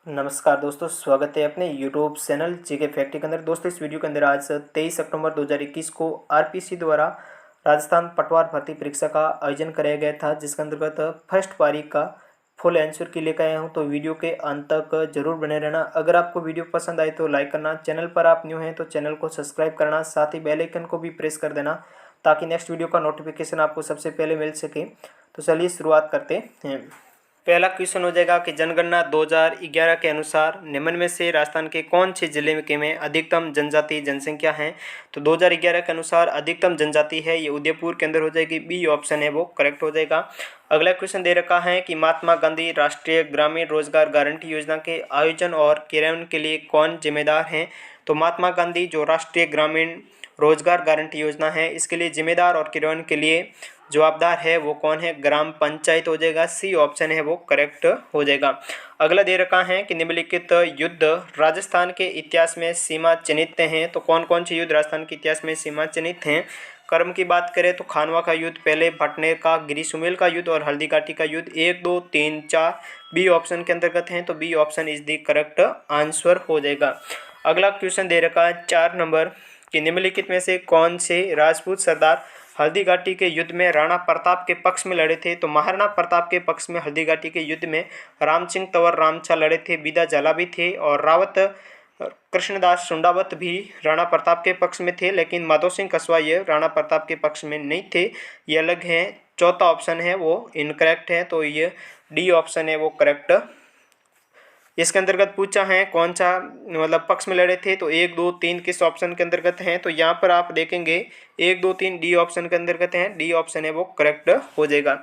नमस्कार दोस्तों, स्वागत है अपने यूट्यूब चैनल जीके फैक्ट्री के अंदर। दोस्तों, इस वीडियो के अंदर आज 23 अक्टूबर 2021 को आरपीसी द्वारा राजस्थान पटवार भर्ती परीक्षा का आयोजन कराया गया था, जिसके अंतर्गत फर्स्ट पारी का फुल आंसर की लेकर आया हूं। तो वीडियो के अंत तक जरूर बने रहना। अगर आपको वीडियो पसंद आए तो लाइक करना, चैनल पर आप न्यू हैं तो चैनल को सब्सक्राइब करना, साथ ही बेल आइकन को भी प्रेस कर देना ताकि नेक्स्ट वीडियो का नोटिफिकेशन आपको सबसे पहले मिल सके। तो चलिए शुरुआत करते हैं। पहला क्वेश्चन हो जाएगा कि जनगणना 2011 के अनुसार निम्न में से राजस्थान के कौन से जिले में अधिकतम जनजाति जनसंख्या है। तो 2011 के अनुसार अधिकतम जनजाति है ये उदयपुर के अंदर हो जाएगी। बी ऑप्शन है वो करेक्ट हो जाएगा। अगला क्वेश्चन दे रखा है कि महात्मा गांधी राष्ट्रीय ग्रामीण रोजगार गारंटी योजना के आयोजन और क्रियान्वयन के लिए कौन जिम्मेदार है। तो महात्मा गांधी जो राष्ट्रीय ग्रामीण रोजगार गारंटी योजना है, इसके लिए जिम्मेदार और क्रियान्वयन के लिए जवाबदार है वो कौन है, ग्राम पंचायत हो जाएगा। सी ऑप्शन है वो करेक्ट हो जाएगा। अगला दे रखा है कि निम्नलिखित युद्ध राजस्थान के इतिहास में सीमा चिन्हित हैं। तो कौन कौन से युद्ध राजस्थान के इतिहास में सीमा चिन्हित हैं। क्रम की बात करें तो खानवा का युद्ध, पहले भटनेर का, गिरी सुमेल का युद्ध और हल्दी घाटी का युद्ध 1, 2, 3, 4 बी ऑप्शन के अंतर्गत हैं। तो B option is the correct answer हो जाएगा। अगला क्वेश्चन दे रखा है 4 नंबर कि निम्नलिखित में से कौन से राजपूत सरदार हल्दी घाटी के युद्ध में राणा प्रताप के पक्ष में लड़े थे। तो महाराणा प्रताप के पक्ष में हल्दी घाटी के युद्ध में राम सिंह तंवर रामछा लड़े थे, बीदा जाला भी थे और रावत कृष्णदास सुंडावत भी राणा प्रताप के पक्ष में थे, लेकिन माधो सिंह कस्वा ये राणा प्रताप के पक्ष में नहीं थे, ये अलग हैं। चौथा ऑप्शन है वो इनकरेक्ट है, तो ये डी ऑप्शन है वो करेक्ट। इसके अंतर्गत पूछा है कौन सा मतलब पक्ष में लड़े थे, तो 1, 2, 3 किस ऑप्शन के अंतर्गत हैं। तो यहाँ पर आप देखेंगे 1, 2, 3 डी ऑप्शन के अंतर्गत हैं। डी ऑप्शन है वो करेक्ट हो जाएगा।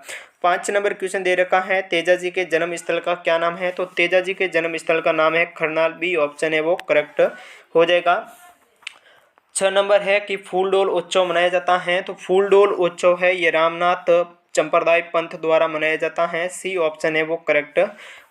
5 नंबर क्वेश्चन दे रखा है तेजाजी के जन्म स्थल का क्या नाम है। तो तेजाजी के जन्म स्थल का नाम है खरनाल। बी ऑप्शन है वो करेक्ट हो जाएगा। 6 नंबर है कि फूलडोल उत्सव मनाया जाता है। तो फूलडोल उत्सव है ये रामनाथ संप्रदाय पंथ द्वारा मनाया जाता है। सी ऑप्शन है वो करेक्ट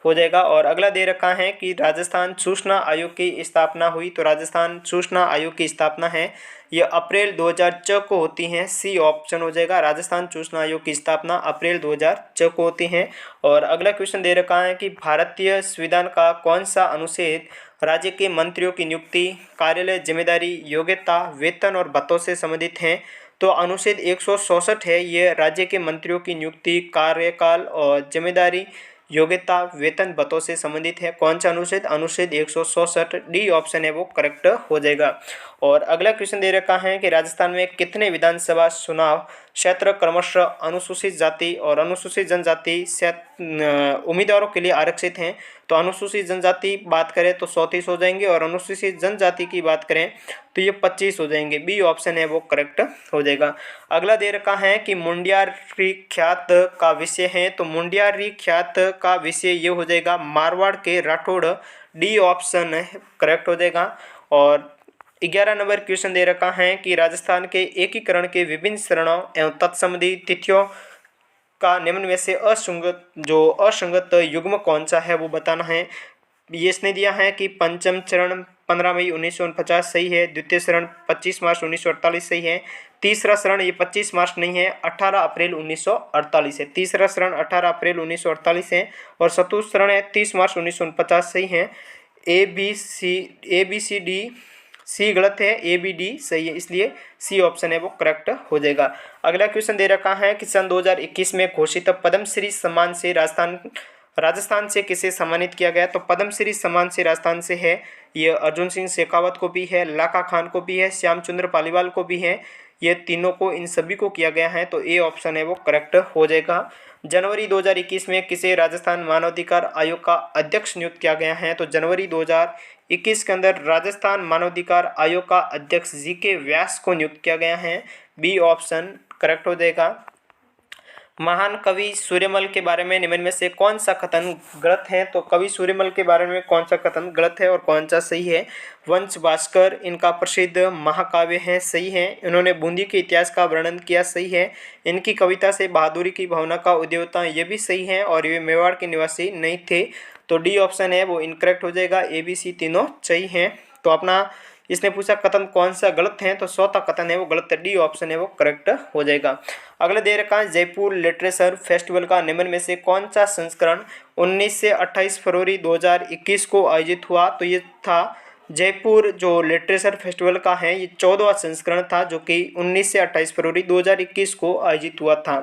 हो जाएगा। और अगला दे रखा है कि राजस्थान सूचना आयोग की स्थापना हुई। तो राजस्थान सूचना आयोग की स्थापना है ये अप्रैल 2006 को होती है। सी ऑप्शन हो जाएगा। राजस्थान सूचना आयोग की स्थापना अप्रैल 2006 को होती है। और अगला क्वेश्चन दे रखा है कि भारतीय संविधान का कौन सा अनुच्छेद राज्य के मंत्रियों की नियुक्ति, कार्यालय जिम्मेदारी, योग्यता, वेतन और भत्तों से संबंधित है। तो अनुच्छेद 166 है ये राज्य के मंत्रियों की नियुक्ति, कार्यकाल और जिम्मेदारी, योग्यता, वेतन भत्तों से संबंधित है। कौन सा अनुच्छेद, अनुच्छेद 166। डी ऑप्शन है वो करेक्ट हो जाएगा। और अगला क्वेश्चन दे रखा है कि राजस्थान में कितने विधानसभा चुनाव क्षेत्र क्रमशः अनुसूचित जाति और अनुसूचित जनजाति उम्मीदवारों के लिए आरक्षित हैं। तो अनुसूचित जनजाति बात करें तो 34 हो जाएंगे और अनुसूचित जनजाति की बात करें तो ये 25 हो जाएंगे। बी ऑप्शन है वो करेक्ट हो जाएगा। अगला दे रखा है कि मुंडियारी ख्यात का विषय है। तो मुंडियारी ख्यात का विषय ये हो जाएगा मारवाड़ के राठौड़। डी ऑप्शन करेक्ट हो जाएगा। और 11 नंबर क्वेश्चन दे रखा है कि राजस्थान के एकीकरण के विभिन्न चरणों एवं तत्संबंधी तिथियों का निम्न में से असंगत युग्म कौन सा है वो बताना है। ये इसने दिया है कि पंचम चरण 15 मई 1949 सही है, द्वितीय चरण 25 मार्च 1948 सही है, तीसरा चरण ये 25 मार्च नहीं है, 18 अप्रैल 1948 है। तीसरा चरण 18 अप्रैल 1948 है और चतुर्थ चरण है 30 मार्च 1949 सही है। A B C D C गलत है, ए बी डी सही है, इसलिए सी ऑप्शन है वो करेक्ट हो जाएगा। अगला क्वेश्चन दे रखा है कि सन 2021 में घोषित पद्मश्री सम्मान से राजस्थान से किसे सम्मानित किया गया। तो पद्मश्री सम्मान से राजस्थान से है ये अर्जुन सिंह शेखावत को भी है, लाका खान को भी है, श्यामचंद्र पालीवाल को भी है। ये तीनों को, इन सभी को किया गया है। तो ए ऑप्शन है वो करेक्ट हो जाएगा। जनवरी 2021 में किसे राजस्थान मानवाधिकार आयोग का अध्यक्ष नियुक्त किया गया है। तो जनवरी 2021 के अंदर राजस्थान मानवाधिकार आयोग का अध्यक्ष जीके व्यास को नियुक्त किया गया है। बी ऑप्शन करेक्ट हो जाएगा। महान कवि सूर्यमल के बारे में निम्न में से कौन सा कथन गलत है। तो कवि सूर्यमल के बारे में कौन सा कथन गलत है और कौन सा सही है। वंश भास्कर इनका प्रसिद्ध महाकाव्य है, सही है। इन्होंने बूंदी के इतिहास का वर्णन किया, सही है। इनकी कविता से बहादुरी की भावना का उदय होता, ये भी सही है। और ये मेवाड़ के निवासी नहीं थे। तो डी ऑप्शन है वो इनकरेक्ट हो जाएगा। ए बी सी तीनों सही हैं। तो अपना इसने पूछा कथन कौन सा गलत है, तो चौथा कथन है वो गलत है, डी ऑप्शन है वो करेक्ट हो जाएगा। अगला दे रखा है जयपुर लिटरेचर फेस्टिवल का निम्न में से कौन सा संस्करण 19 से 28 फरवरी 2021 को आयोजित हुआ, तो ये था जयपुर जो लिटरेचर फेस्टिवल का है ये 14वां संस्करण था, जो कि 19 से 28 फरवरी 2021 को आयोजित हुआ था।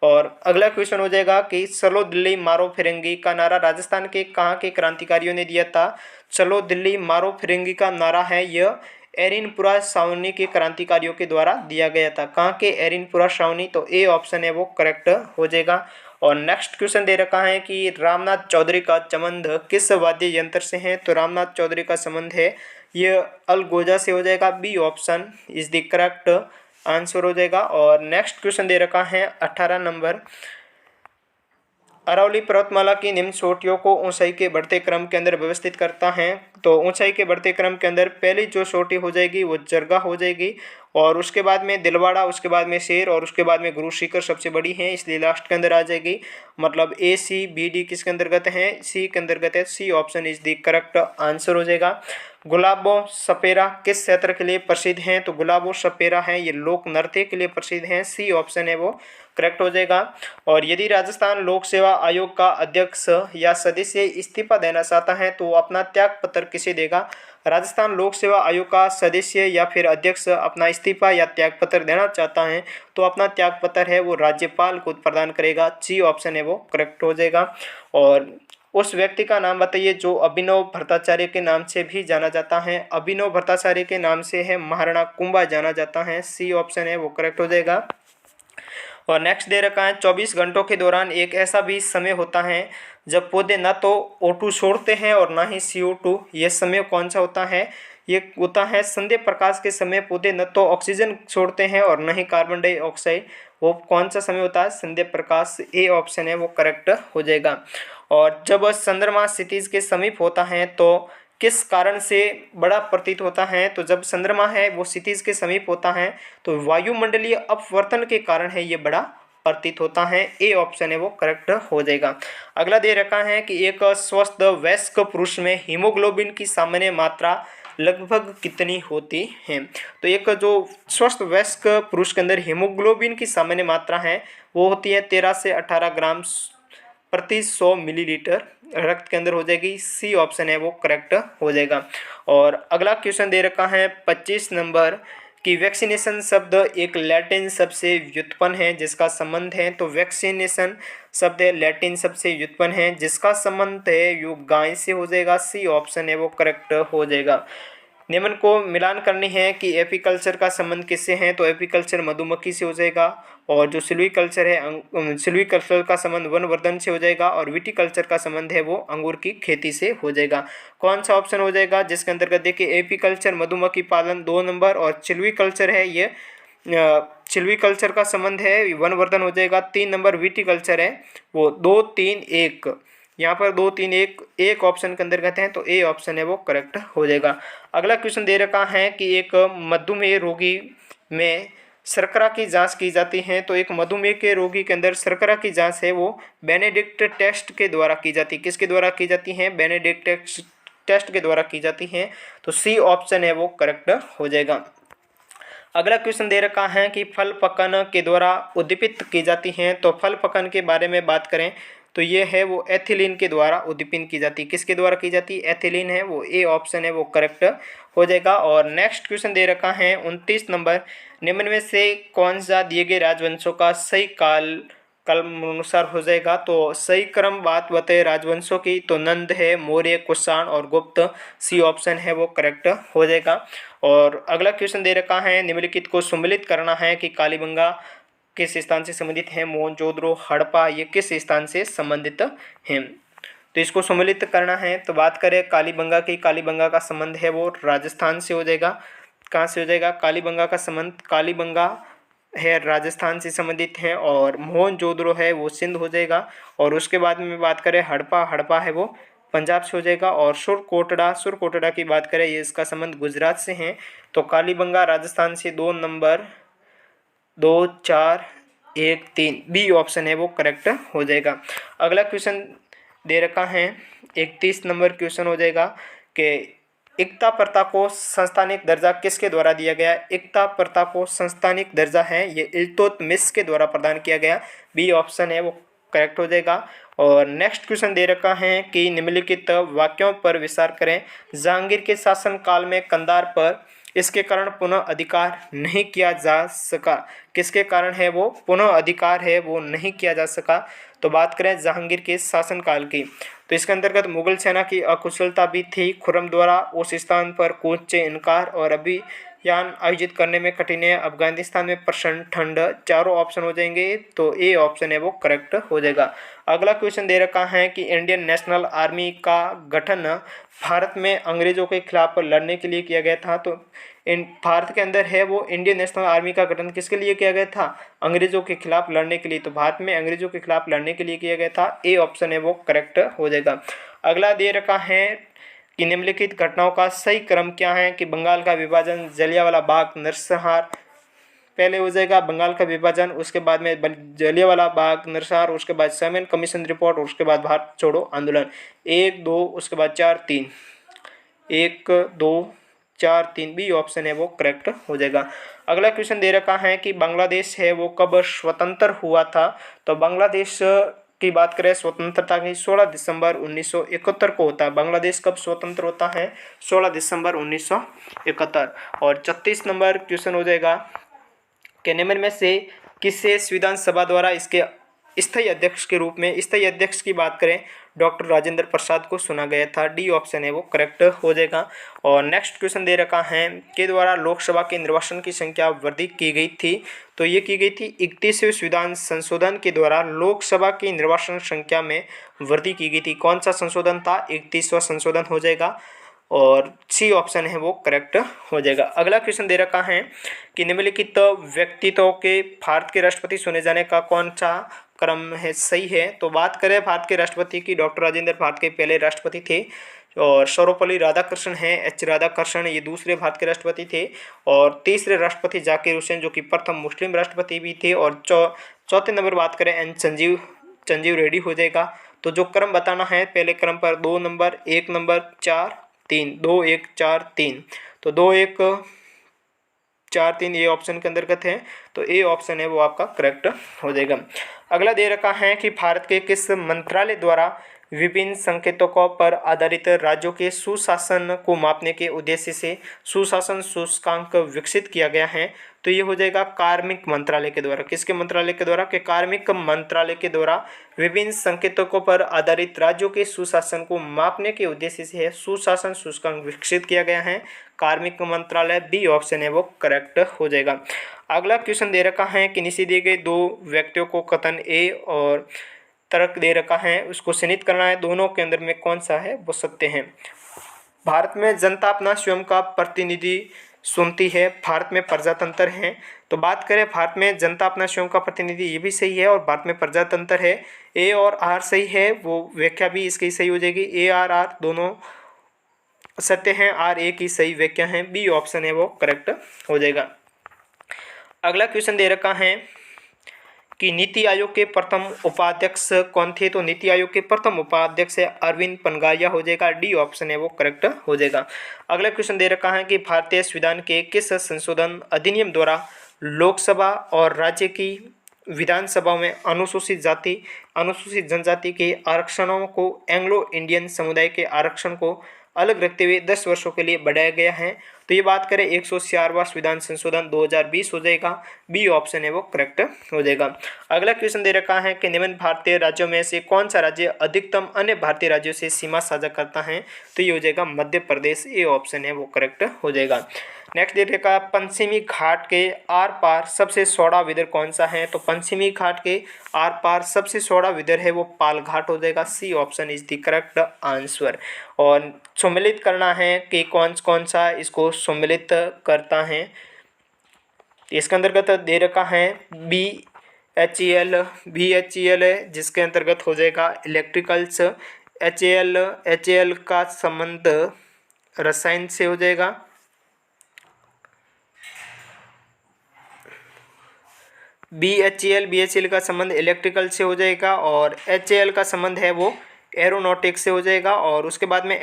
और अगला क्वेश्चन हो जाएगा कि चलो दिल्ली मारो फिरंगी का नारा राजस्थान के कहाँ के क्रांतिकारियों ने दिया था। चलो दिल्ली मारो फिरंगी का नारा है यह एरिनपुरा छावनी के क्रांतिकारियों के द्वारा दिया गया था। कहाँ के एरिनपुरा छावनी, तो ए ऑप्शन है वो करेक्ट हो जाएगा। और नेक्स्ट क्वेश्चन दे रखा है कि रामनाथ चौधरी का संबंध किस वाद्य यंत्र से है, तो रामनाथ चौधरी का संबंध है ये अलगोजा से हो जाएगा, B option is the correct answer हो जाएगा। और नेक्स्ट क्वेश्चन दे रखा है 18 नंबर, अरावली पर्वतमाला की निम्न चोटियों को ऊंचाई के बढ़ते क्रम के अंदर व्यवस्थित करता है। तो ऊंचाई के बढ़ते क्रम के अंदर पहली जो चोटी हो जाएगी वो जरगा हो जाएगी, और उसके बाद में दिलवाड़ा, उसके बाद में शेर, और उसके बाद में गुरु शिखर सबसे बड़ी है, इसलिए लास्ट के अंदर आ जाएगी। मतलब ए सी बी डी किसके अंतर्गत है, सी के अंतर्गत है, C option is the correct answer हो जाएगा। गुलाबो सपेरा किस क्षेत्र के लिए प्रसिद्ध हैं, तो गुलाबो सपेरा है ये लोक नृत्य के लिए प्रसिद्ध हैं, सी ऑप्शन है वो करेक्ट हो जाएगा। और यदि राजस्थान लोक सेवा आयोग का अध्यक्ष या सदस्य इस्तीफा देना चाहता है तो अपना त्याग पत्र किसे देगा। राजस्थान लोक सेवा आयोग का सदस्य या फिर अध्यक्ष अपना इस्तीफा या त्याग पत्र देना चाहता है तो अपना त्याग पत्र है वो राज्यपाल को प्रदान करेगा, सी ऑप्शन है वो करेक्ट हो जाएगा। और उस व्यक्ति का नाम बताइए जो अभिनव भट्टाचार्य के नाम से भी जाना जाता है। अभिनव भट्टाचार्य के नाम से है महाराणा कुंभा जाना जाता है, सी ऑप्शन है वो करेक्ट हो जाएगा। और नेक्स्ट दे रखा है 24 घंटों के दौरान एक ऐसा भी समय होता है जब पौधे न तो O2 छोड़ते हैं और ना ही CO2, ये समय कौन सा होता है, ये होता है संध्या प्रकाश के समय पौधे न तो ऑक्सीजन छोड़ते हैं और न ही कार्बन डाइऑक्साइड, वो कौन सा समय होता है, संध्या प्रकाश, ए ऑप्शन है वो करेक्ट हो जाएगा। और जब चंद्रमा क्षितिज के समीप होता है तो किस कारण से बड़ा प्रतीत होता है, तो जब चंद्रमा है वो क्षितिज के समीप होता है तो वायुमंडलीय अपवर्तन के कारण है ये बड़ा प्रतीत होता है, ए ऑप्शन है वो करेक्ट हो जाएगा। अगला दे रखा है कि एक स्वस्थ वयस्क पुरुष में हीमोग्लोबिन की सामान्य मात्रा लगभग कितनी होती है, तो एक जो स्वस्थ वयस्क पुरुष के अंदर हीमोग्लोबिन की सामान्य मात्रा है वो होती है 13 से 18 ग्राम प्रति 100 मिलीलीटर रक्त के अंदर हो जाएगी, सी ऑप्शन है वो करेक्ट हो जाएगा। और अगला क्वेश्चन दे रखा है 25 नंबर कि वैक्सीनेशन शब्द एक लैटिन शब्द से व्युत्पन्न है जिसका संबंध है, तो वैक्सीनेशन शब्द लैटिन शब्द से व्युत्पन्न है जिसका संबंध है यो गाय से हो जाएगा, सी ऑप्शन है वो करेक्ट हो जाएगा। निम्न को मिलान करनी है कि एपीकल्चर का संबंध किससे है, तो एपीकल्चर मधुमक्खी से हो जाएगा, और जो सिल्वीकल्चर है सिल्वीकल्चर का संबंध वनवर्धन से हो जाएगा, और विटीकल्चर का संबंध है वो अंगूर की खेती से हो जाएगा। कौन सा ऑप्शन हो जाएगा जिसके अंतर्गत देखिए एपीकल्चर मधुमक्खी पालन 2 नंबर, और सिल्वीकल्चर है ये सिल्वीकल्चर का संबंध है वनवर्धन हो जाएगा 3 नंबर, विटीकल्चर है वो 2 3 1, यहाँ पर 2 3 1 एक ऑप्शन के अंतर्गत है, तो ए ऑप्शन है वो करेक्ट हो जाएगा। अगला क्वेश्चन दे रखा है कि एक मधुमेह रोगी में शर्करा की जांच की जाती है, तो एक मधुमेह के रोगी के अंदर शर्करा की जांच है वो बेनेडिक्ट टेस्ट के द्वारा की जाती है, किसके द्वारा की जाती है, बेनेडिक्ट टेस्ट के द्वारा की जाती है, तो सी ऑप्शन है वो करेक्ट हो जाएगा। अगला क्वेश्चन दे रखा है कि फल पकन के द्वारा उद्दीपित की जाती हैं, तो फल पकन के बारे में बात करें तो ये है वो एथिलीन के द्वारा उद्दीपित की जाती है, किसके द्वारा की जाती है, एथिलीन है वो, ए ऑप्शन है वो करेक्ट हो जाएगा। और नेक्स्ट क्वेश्चन दे रखा है 29 नंबर, निम्न में से कौन सा दिए गए राजवंशों का सही क्रम अनुसार हो जाएगा, तो सही क्रम बात बताए राजवंशों की तो नंद है, मौर्य, कुषाण और गुप्त, सी ऑप्शन है वो करेक्ट हो जाएगा। और अगला क्वेश्चन दे रखा है निम्नलिखित को सम्मिलित करना है कि कालीबंगा किस स्थान से संबंधित है, मोहनजोदड़ो, हड़प्पा ये किस स्थान से संबंधित हैं, तो इसको सम्मिलित करना है। तो बात करें कालीबंगा की, कालीबंगा का संबंध है वो राजस्थान से हो जाएगा, कहाँ से हो जाएगा, कालीबंगा का संबंध, कालीबंगा है राजस्थान से संबंधित है, और मोहनजोदड़ो है वो सिंध हो जाएगा, और उसके बाद में बात करें हड़प्पा, हड़प्पा है वो पंजाब से हो जाएगा, और सुरकोटड़ा की बात करें ये इसका संबंध गुजरात से है, तो कालीबंगा राजस्थान से 2 नंबर 2 4 1 3 बी ऑप्शन है वो करेक्ट हो जाएगा। अगला क्वेश्चन दे रखा है 31 नंबर क्वेश्चन हो जाएगा कि एकता प्रथा को संस्थानिक दर्जा किसके द्वारा दिया गया? एकता प्रथा को संस्थानिक दर्जा है ये इल्तुतमिश के द्वारा प्रदान किया गया। बी ऑप्शन है वो करेक्ट हो जाएगा। और नेक्स्ट क्वेश्चन दे रखा है कि निम्नलिखित वाक्यों पर विचार करें। जहांगीर के शासन काल में कंधार पर इसके कारण पुनः अधिकार नहीं किया जा सका। किसके कारण है वो पुनः अधिकार है वो नहीं किया जा सका? तो बात करें जहांगीर के शासनकाल की, तो इसके अंतर्गत मुगल सेना की अकुशलता भी थी, खुर्रम द्वारा उस स्थान पर कूच से इनकार और अभियान आयोजित करने में कठिनाई, अफगानिस्तान में प्रचंड ठंड। चारों ऑप्शन हो जाएंगे, तो ए ऑप्शन है वो करेक्ट हो जाएगा। अगला क्वेश्चन दे रखा है कि इंडियन नेशनल आर्मी का गठन भारत में अंग्रेजों के खिलाफ लड़ने के लिए किया गया था। तो इन भारत के अंदर है वो इंडियन नेशनल आर्मी का गठन किसके लिए किया गया था? अंग्रेजों के खिलाफ लड़ने के लिए। तो भारत में अंग्रेजों के खिलाफ लड़ने के लिए किया गया था। ए ऑप्शन है वो करेक्ट हो जाएगा। अगला दे रखा है कि निम्नलिखित घटनाओं का सही क्रम क्या है? कि बंगाल का विभाजन, जलियांवाला बाग, नरसंहार पहले हो जाएगा बंगाल का विभाजन, उसके बाद में जलियांवाला बाग, नरसंहार, उसके बाद सैमन कमीशन रिपोर्ट, उसके बाद भारत छोड़ो आंदोलन। 1 2 उसके बाद 4 3, 1 2 4 3 बी ऑप्शन है वो करेक्ट हो जाएगा। अगला क्वेश्चन दे रखा है कि बांग्लादेश है वो कब स्वतंत्र हुआ था? तो बांग्लादेश की बात करें स्वतंत्रता की 16 दिसंबर 1971 को होता है। बांग्लादेश कब स्वतंत्र होता है? 16 दिसंबर 1971। और 36 नंबर क्वेश्चन हो जाएगा कि निम्न में से किसे संविधान सभा द्वारा इसके स्थायी अध्यक्ष के रूप में, स्थायी अध्यक्ष की बात करें डॉक्टर राजेंद्र प्रसाद को चुना गया था। डी ऑप्शन है वो करेक्ट हो जाएगा। और नेक्स्ट क्वेश्चन दे रखा है के द्वारा लोकसभा के निर्वाचन की संख्या वृद्धि की गई थी। तो ये की गई थी 31वें संविधान संशोधन के द्वारा लोकसभा की निर्वाचन संख्या में वृद्धि की गई थी। कौन सा संशोधन था? 31वां संशोधन हो जाएगा। और सी ऑप्शन है वो करेक्ट हो जाएगा। अगला क्वेश्चन दे रखा है कि निम्नलिखित व्यक्तित्वों के भारत के राष्ट्रपति चुने जाने का कौन सा क्रम है सही है? तो बात करें भारत के राष्ट्रपति की, डॉक्टर राजेंद्र भारत के पहले राष्ट्रपति थे। और सर्वपल्ली राधाकृष्णन है, एच राधाकृष्णन, ये दूसरे भारत के राष्ट्रपति थे। और तीसरे राष्ट्रपति जाकिर हुसैन जो कि प्रथम मुस्लिम राष्ट्रपति भी थे। और चौथे नंबर बात करें एन संजीव रेड्डी हो जाएगा। तो जो क्रम बताना है, पहले क्रम पर 2 नंबर, 1 नंबर, 4 3, 2 1 4 3, तो 2 1 4 3 ये ऑप्शन के अंतर्गत है। तो ए ऑप्शन है वो आपका करेक्ट हो जाएगा। अगला दे रखा है कि भारत के किस मंत्रालय द्वारा विभिन्न संकेतकों पर आधारित राज्यों के सुशासन को मापने के उद्देश्य से सुशासन सूचकांक विकसित किया गया है? तो ये हो जाएगा कार्मिक मंत्रालय के द्वारा। किसके मंत्रालय के द्वारा? के कार्मिक मंत्रालय के द्वारा विभिन्न संकेतकों पर आधारित राज्यों के सुशासन को मापने के उद्देश्य से सुशासन सूचकांक विकसित किया गया है। कार्मिक मंत्रालय, बी ऑप्शन है वो करेक्ट हो जाएगा। अगला क्वेश्चन दे रखा है कि नीचे दिए गए 2 व्यक्तियों को कथन ए और तर्क दे रखा है, उसको चिन्हित करना है। दोनों के अंदर में कौन सा है वो सत्य है। भारत में जनता अपना स्वयं का प्रतिनिधि सुनती है, भारत में प्रजातंत्र है। तो बात करें भारत में जनता अपना स्वयं का प्रतिनिधि, ये भी सही है। और भारत में प्रजातंत्र है, ए और आर सही है, वो व्याख्या भी इसकी सही हो जाएगी। ए आर दोनों सत्य हैं, आर ए की सही व्याख्या है। बी ऑप्शन है वो करेक्ट हो जाएगा। अगला क्वेश्चन दे रखा है कि नीति आयोग के प्रथम उपाध्यक्ष कौन थे? तो नीति आयोग के प्रथम उपाध्यक्ष है अरविंद पनगारिया हो जाएगा। डी ऑप्शन है वो करेक्ट हो जाएगा। अगला क्वेश्चन दे रखा है कि भारतीय संविधान के किस संशोधन अधिनियम द्वारा लोकसभा और राज्य की विधानसभा में अनुसूचित जाति, अनुसूचित जनजाति के आरक्षणों को एंग्लो इंडियन समुदाय के आरक्षण को अलग रखते हुए 10 वर्षों के लिए बढ़ाया गया है? तो ये बात करें 146वां संविधान संशोधन 2020 हो जाएगा। बी ऑप्शन है वो करेक्ट हो जाएगा। अगला क्वेश्चन दे रखा है कि निम्न भारतीय राज्यों में से कौन सा राज्य अधिकतम अन्य भारतीय राज्यों से सीमा साझा करता है? तो ये हो जाएगा मध्य प्रदेश। ए ऑप्शन है वो करेक्ट हो जाएगा। नेक्स्ट दे रखा पश्चिमी घाट के आर पार सबसे चौड़ा विदर कौन सा है? तो पश्चिमी घाट के आर पार सबसे चौड़ा विदर है वो पाल घाट हो जाएगा। C option is the correct answer. और सम्मिलित करना है कि कौन कौन सा इसको सम्मिलित करता है। इसके अंतर्गत दे रखा है BHEL है, जिसके अंतर्गत हो जाएगा इलेक्ट्रिकल्स। HAL का संबंध रसायन से हो जाएगा। BHEL का संबंध इलेक्ट्रिकल से हो जाएगा। और HAL का संबंध है वो एरोनॉटिक्स से हो जाएगा। और उसके बाद में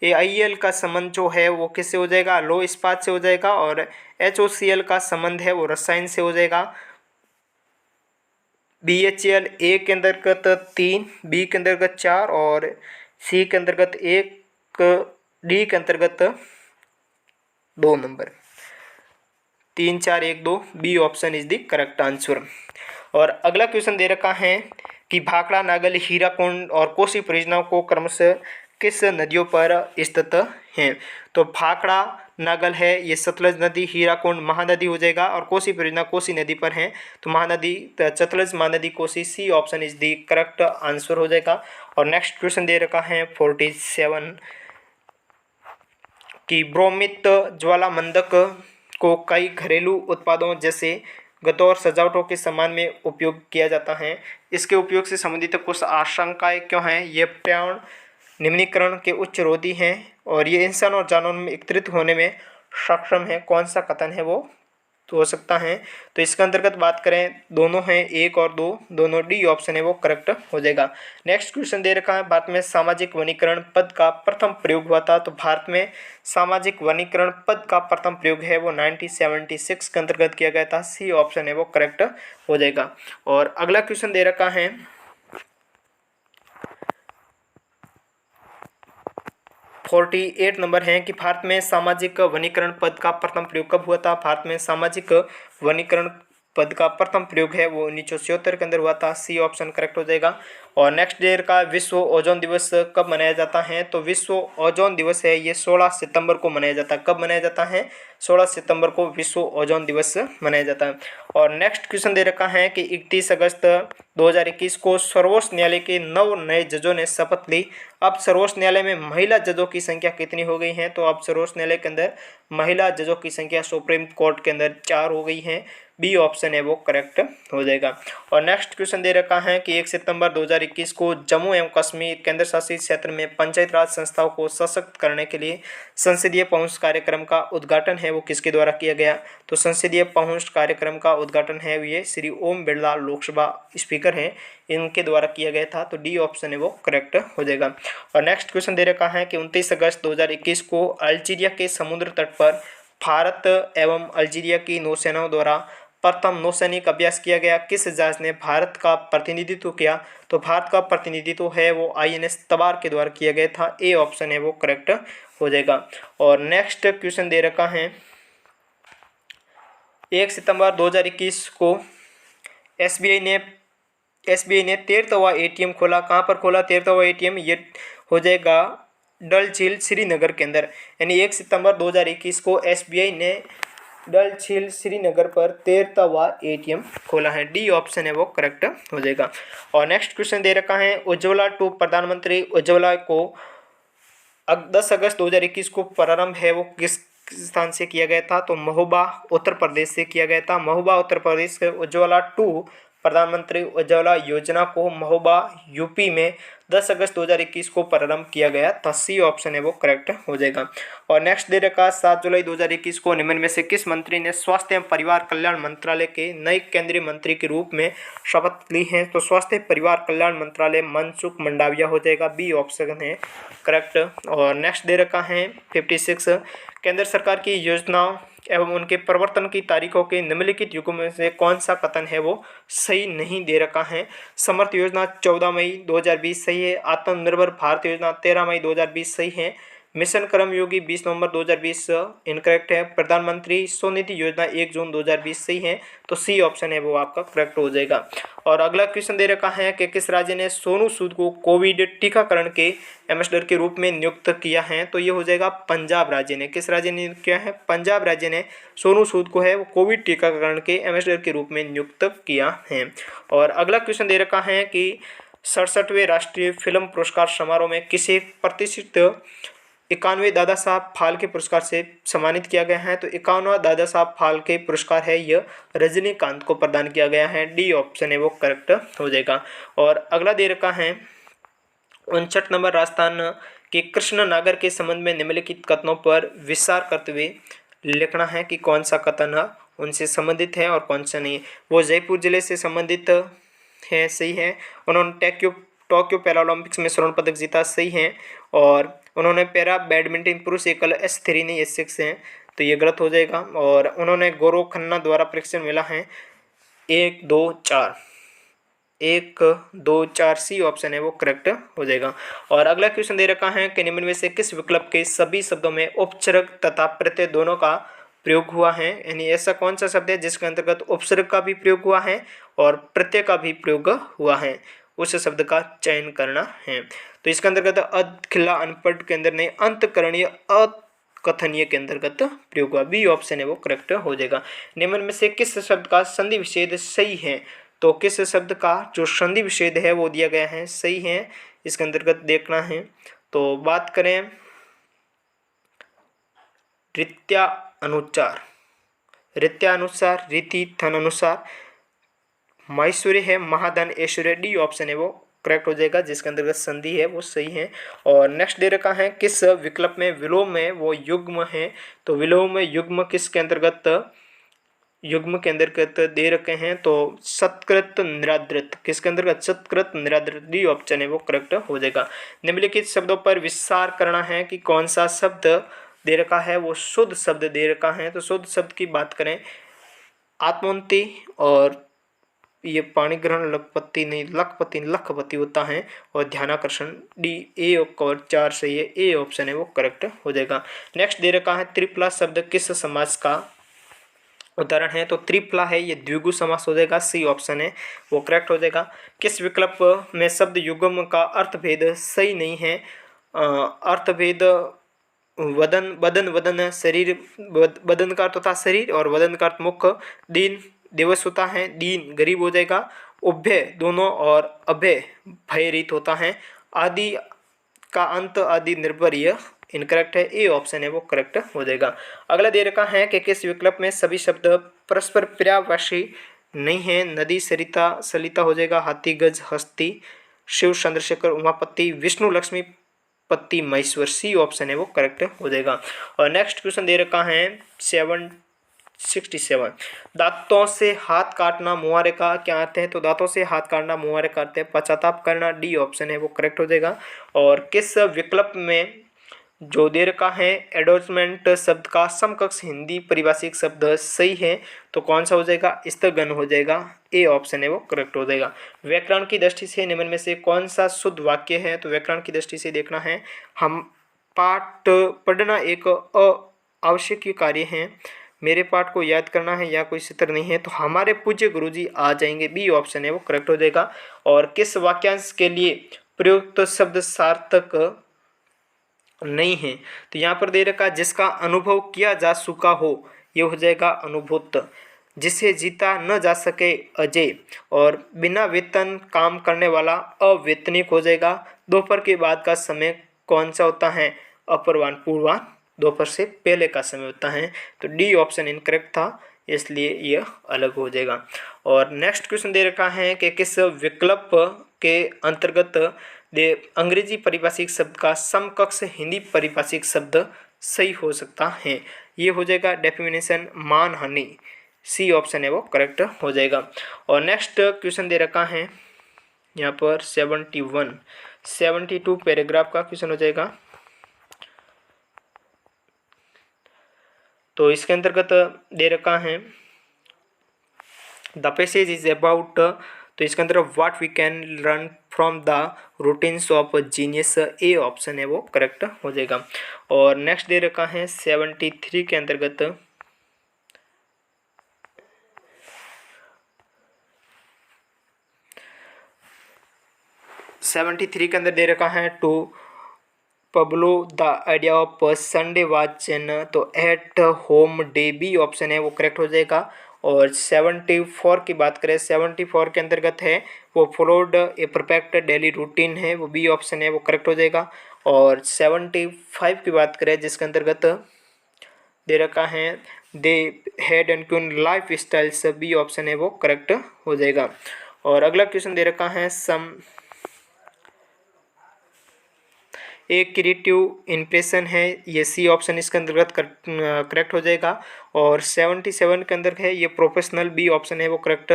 AIL का संबंध जो है वो किससे हो जाएगा, लौह इस्पात से हो जाएगा। और HOCl का संबंध है वो रसायन से हो जाएगा। BHCl ए के अंतर्गत 3, बी के अंतर्गत 4 और सी के अंतर्गत 1, डी के अंतर्गत 2 नंबर। 3, 4, 1, 2 B option is the correct answer. और अगला क्वेश्चन दे रखा है कि भाखड़ा, नागल, हीराकुंड और कोसी परियोजनाओं को क्रमशः किस नदियों पर स्थित हैं। तो भाखड़ा नागल है ये सतलज नदी, हीराकुंड महानदी हो जाएगा और कोसी परियोजना कोसी नदी पर है तो Mahanadi Sutlej, Mahanadi, Kosi, C option is the correct answer हो जाएगा। और नेक्स्ट क्वेश्चन दे रखा है 47 कि ब्रोमित ज्वालामंदक को कई घरेलू उत्पादों जैसे गतौर सजावटों के सामान में उपयोग किया जाता है। इसके उपयोग से संबंधित कुछ आशंकाएं क्यों हैं। ये पर्यावरण निम्नीकरण के उच्च रोधी हैं और ये इंसान और जानवर में एकत्रित होने में सक्षम है। कौन सा कथन है वो तो हो सकता है। तो इसके अंतर्गत बात करें दोनों हैं 1 और 2, दोनों डी ऑप्शन है वो करेक्ट हो जाएगा। नेक्स्ट क्वेश्चन दे रखा है भारत में सामाजिक वनीकरण पद का प्रथम प्रयोग हुआ था। तो भारत में सामाजिक वनीकरण पद का प्रथम प्रयोग है वो 1976 के अंतर्गत किया गया था। सी ऑप्शन है वो करेक्ट हो जाएगा। और अगला क्वेश्चन दे रखा है 48 नंबर है कि भारत में सामाजिक वनीकरण पद का प्रथम प्रयोग कब हुआ था। भारत में सामाजिक वनीकरण पद का प्रथम प्रयोग है वो 1976 के अंदर हुआ था। सी ऑप्शन करेक्ट हो जाएगा। और नेक्स्ट डे का विश्व ओजोन दिवस कब मनाया जाता है। तो विश्व ओजोन दिवस है ये 16 सितंबर को मनाया जाता है। कब मनाया जाता है, 16 सितंबर को विश्व ओजोन दिवस मनाया जाता है। और नेक्स्ट क्वेश्चन दे रखा है कि 31 अगस्त 2021 को सर्वोच्च न्यायालय के 9 नए जजों ने शपथ ली। अब सर्वोच्च न्यायालय में महिला जजों की संख्या कितनी हो गई है। तो अब सर्वोच्च न्यायालय के अंदर महिला जजों की संख्या सुप्रीम कोर्ट के अंदर 4 हो गई है। बी ऑप्शन है वो करेक्ट हो जाएगा। और नेक्स्ट क्वेश्चन दे रखा है कि 1 सितंबर 2021 को जम्मू एवं कश्मीर केंद्र शासित क्षेत्र में पंचायत राज संस्थाओं को सशक्त करने के लिए संसदीय पहुंच कार्यक्रम का उद्घाटन है वो किसके द्वारा किया गया। तो संसदीय पहुंच कार्यक्रम का उद्घाटन है ये श्री ओम बिरला लोकसभा स्पीकर हैं इनके द्वारा किया गया था। तो डी ऑप्शन है वो करेक्ट हो जाएगा। और नेक्स्ट क्वेश्चन दे रखा है कि 29 अगस्त 2021 को अल्जीरिया के समुद्र तट पर भारत एवं अल्जीरिया की नौसेनाओं द्वारा प्रथम नौसैनिक अभ्यास किया गया। किस जहाज ने भारत का प्रतिनिधित्व किया। तो भारत का प्रतिनिधित्व है वो INS तबार के द्वारा किया गया था। ए ऑप्शन है वो करेक्ट हो जाएगा। और नेक्स्ट क्वेश्चन दे रखा है 1 सितंबर 2021 को SBI ने 13वां ATM खोला। कहाँ पर खोला 13वां ATM, ये हो जाएगा डल झील श्रीनगर के अंदर। यानी 1 सितंबर 2021 को SBI ने डल झील श्रीनगर पर 13वां ATM खोला है। डी ऑप्शन है वो करेक्ट हो जाएगा। और नेक्स्ट क्वेश्चन दे रखा है उज्ज्वला 2 प्रधानमंत्री उज्ज्वला को 10 अगस्त 2021 को प्रारंभ है वो किस स्थान से किया गया था। तो महोबा उत्तर प्रदेश से किया गया था। महोबा उत्तर प्रदेश के उज्ज्वला 2 प्रधानमंत्री उज्ज्वला योजना को महोबा यूपी में 10 अगस्त 2021 को प्रारंभ किया गया था। सी ऑप्शन है वो करेक्ट हो जाएगा। और नेक्स्ट दे रखा 7 जुलाई 2021 को निम्न में से किस मंत्री ने स्वास्थ्य एवं परिवार कल्याण मंत्रालय के नए केंद्रीय मंत्री के रूप में शपथ ली है। तो स्वास्थ्य परिवार कल्याण मंत्रालय मनसुख मंडाविया हो जाएगा। बी ऑप्शन है करेक्ट। और नेक्स्ट दे रखा है 56 केंद्र सरकार की योजनाओं एवं उनके प्रवर्तन की तारीखों के निम्नलिखित युगों में से कौन सा कथन है वो सही नहीं दे रखा है। समर्थ योजना 14 मई 2020 सही है। आत्मनिर्भर भारत योजना 13 मई 2020 सही है। मिशन कर्मयोगी 20 नवंबर 2020 इनकरेक्ट है। प्रधानमंत्री स्वनिधि योजना 1 जून 2020 सही है। तो सी ऑप्शन है वो आपका करेक्ट हो जाएगा। और अगला क्वेश्चन दे रखा है कि किस राज्य ने सोनू सूद को कोविड टीकाकरण के एम्बेसडर के रूप में नियुक्त किया है। तो ये हो जाएगा पंजाब राज्य ने। किस राज्य ने नियुक्त किया है, पंजाब राज्य ने सोनू सूद को है वो कोविड टीकाकरण के एम्बेसडर के रूप में नियुक्त किया है। और अगला क्वेश्चन दे रखा है कि 67वें राष्ट्रीय फिल्म पुरस्कार समारोह में किसे प्रतिष्ठित 91 दादा साहब फाल्के पुरस्कार से सम्मानित किया गया है। तो 51वां दादा साहब फाल्के पुरस्कार है यह रजनीकांत को प्रदान किया गया है। डी ऑप्शन है वो करेक्ट हो जाएगा। और अगला दे रखा है 59 नंबर राजस्थान के कृष्णनगर के संबंध में निम्नलिखित कथनों पर विचार करते हुए लिखना है कि कौन सा कथन उनसे संबंधित है और कौन सा नहीं। वो जयपुर जिले से संबंधित है, सही है। उन्होंने टोक्यो पैरालंपिक्स में स्वर्ण पदक जीता, सही है। और उन्होंने पैरा बैडमिंटन पुरुष एकल S3 नहीं S6 है, तो ये गलत हो जाएगा। और उन्होंने गौरव खन्ना द्वारा प्रशिक्षण मिला है 1 2 4, 1 2 4 सी ऑप्शन है वो करेक्ट हो जाएगा। और अगला क्वेश्चन दे रखा है कि निम्न में से किस विकल्प के सभी शब्दों में उपसर्ग तथा प्रत्यय दोनों का प्रयोग हुआ है, यानी ऐसा कौन सा शब्द है जिसके अंतर्गत उपसर्ग का भी प्रयोग हुआ है और प्रत्यय का भी प्रयोग हुआ है, उस शब्द का चयन करना है। तो इसके अंतर्गत अखिला अनपढ़ के अंदर नहीं अंतकरणीय अकथनीय के अंतर्गत प्रयोग हुआ, बी ऑप्शन है वो करेक्ट हो जाएगा। निम्न में से किस शब्द का संधि विच्छेद सही है, तो किस शब्द का जो संधि विच्छेद है वो दिया गया है सही है, इसके अंतर्गत देखना है। तो बात करें रीत्या अनुसार, रीत्या अनुसार, रीति थन अनुसार, माहेश्वरी है महाधन ऐश्वर्य, डी ऑप्शन है वो करेक्ट हो जाएगा, जिसके अंतर्गत संधि है वो सही है। और नेक्स्ट दे रखा है किस विकल्प में विलोम में वो युग्म है, तो विलोम में युग्म किसके अंतर्गत युग्म के अंतर्गत दे रखे हैं, तो सत्कृत निरादृत, किसके अंतर्गत सत्कृत निरादृत, डी ऑप्शन है वो करेक्ट हो जाएगा। निम्नलिखित शब्दों पर विस्तार करना है कि कौन सा शब्द दे रखा है वो शुद्ध शब्द दे रखा है। तो शुद्ध शब्द की बात करें आत्मोन्नति, और ये पाणी ग्रहण लखपति नहीं लखपति लखपति होता है, और ध्यानाकर्षण, डी ए और 4 सही है, ए ऑप्शन है वो करेक्ट हो जाएगा। नेक्स्ट दे रखा है त्रिफला शब्द किस समास का उदाहरण है, तो त्रिफला है ये द्विगु समास हो जाएगा, सी ऑप्शन है वो करेक्ट हो जाएगा। किस विकल्प में शब्द युग्म का अर्थभेद सही नहीं है, अर्थभेद वदन बदन वदन शरीर, बदन का अर्थ होता है शरीर और वदन का अर्थ मुख, दिन दिवस होता है, दीन गरीब हो जाएगा, उभय दोनों और अभय भयरहित होता है, आदि का अंत आदि निर्भर यह इनकरेक्ट है, ए ऑप्शन है वो करेक्ट हो जाएगा। अगला दे रखा है कि किस विकल्प में सभी शब्द परस्पर पर्यायवाची नहीं है, नदी सरिता सलिता हो जाएगा, हाथी गज हस्ती, शिव चंद्रशेखर उमापति, विष्णु लक्ष्मी पति महेश्वर, सी ऑप्शन है वो करेक्ट हो जाएगा। और नेक्स्ट क्वेश्चन दे रखा है 767, दांतों से हाथ काटना मुहावरे का क्या अर्थ है, तो दांतों से हाथ काटना मुहावरे का अर्थ है पश्चाताप करना, डी ऑप्शन है वो करेक्ट हो जाएगा। और किस विकल्प में जो दे रखा है एडोर्समेंट शब्द का समकक्ष हिंदी परिभाषिक शब्द सही है, तो कौन सा हो जाएगा, स्थगन हो जाएगा, ए ऑप्शन है वो करेक्ट हो जाएगा। व्याकरण की दृष्टि से निम्न में से कौन सा शुद्ध वाक्य है, तो व्याकरण की दृष्टि से देखना है, हम पाठ पढ़ना एक आवश्यक कार्य है, मेरे पाठ को याद करना है या कोई सूत्र नहीं है, तो हमारे पूज्य गुरुजी आ जाएंगे, बी ऑप्शन है वो करेक्ट हो जाएगा। और किस वाक्यांश के लिए प्रयुक्त शब्द सार्थक नहीं है, तो यहाँ पर दे रखा जिसका अनुभव किया जा चुका हो, ये हो जाएगा अनुभूत, जिसे जीता न जा सके अजय, और बिना वेतन काम करने वाला अवेतनिक हो जाएगा। दोपहर के बाद का समय कौन सा होता है, अपूर्वाह्न, पूर्वाह्न दोपहर से पहले का समय होता है, तो डी ऑप्शन इनकरेक्ट था, इसलिए यह अलग हो जाएगा। और नेक्स्ट क्वेश्चन दे रखा है कि किस विकल्प के अंतर्गत दे अंग्रेजी परिभाषिक शब्द का समकक्ष हिंदी परिभाषिक शब्द सही हो सकता है, ये हो जाएगा डेफिनेशन मानहानि, सी ऑप्शन है वो करेक्ट हो जाएगा। और नेक्स्ट क्वेश्चन दे रखा है यहाँ पर 72 पैराग्राफ का क्वेश्चन हो जाएगा, तो इसके अंतर्गत दे रखा है द पैसेज इज अबाउट, तो इसके अंदर what we can learn from the routines of genius, A option है वो करेक्ट हो जाएगा। और नेक्स्ट दे रखा है 73 के अंतर्गत 73 के अंदर दे रखा है टू पब्लो the idea of Sunday watch an, तो at home day, B option है वो करेक्ट हो जाएगा। और 74 की बात करें, 74 के अंतर्गत है वो followed a perfect daily routine है, वो बी ऑप्शन है वो करेक्ट हो जाएगा। और 75 की बात करें जिसके अंतर्गत दे रखा है they had and queen lifestyles, B option है वो करेक्ट हो जाएगा। और अगला क्वेश्चन दे रखा है सम एक क्रिएटिव इम्प्रेशन है, ये सी ऑप्शन इसके अंतर्गत करेक्ट हो जाएगा। और 77 के अंदर है ये प्रोफेशनल, बी ऑप्शन है वो करेक्ट